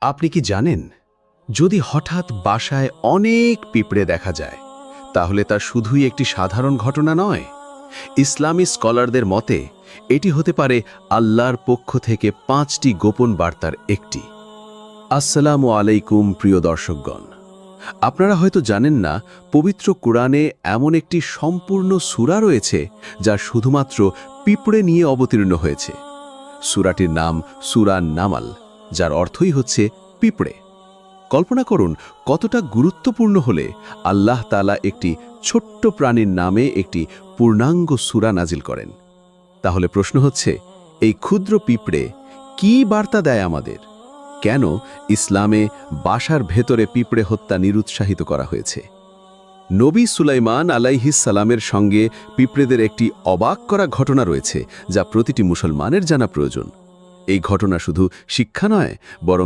আপনি কি জানেন, যদি হঠাৎ বাসায় অনেক পিঁপড়ে দেখা যায় তাহলে তা শুধুই একটি সাধারণ ঘটনা নয়। ইসলামী স্কলারদের মতে এটি হতে পারে আল্লাহর পক্ষ থেকে 5টি গোপন বার্তার একটি। আসসালামু আলাইকুম প্রিয় দর্শকগণ, আপনারা হয়তো জানেন না, পবিত্র কোরআনে এমন একটি সম্পূর্ণ সূরা রয়েছে যা শুধুমাত্র পিঁপড়ে নিয়ে অবতীর্ণ হয়েছে। সূরাটির নাম সূরা নামাল, যার অর্থই হচ্ছে পিঁপড়ে। কল্পনা করুন কতটা গুরুত্বপূর্ণ হলে আল্লাহ তাআলা একটি ছোট্ট প্রাণীর নামে একটি পূর্ণাঙ্গ সূরা নাজিল করেন। তাহলে প্রশ্ন হচ্ছে, এই ক্ষুদ্র পিঁপড়ে কী বার্তা দেয় আমাদের? কেন ইসলামে বাসার ভেতরে পিঁপড়ে হত্যা নিরুৎসাহিত করা হয়েছে? নবী সুলাইমান আলাইহিস সালামের সঙ্গে পিঁপড়েদের একটি অবাক করা ঘটনা রয়েছে, যা প্রতিটি মুসলমানের জানা প্রয়োজন। এই ঘটনা শুধু শিক্ষা নয়, বরং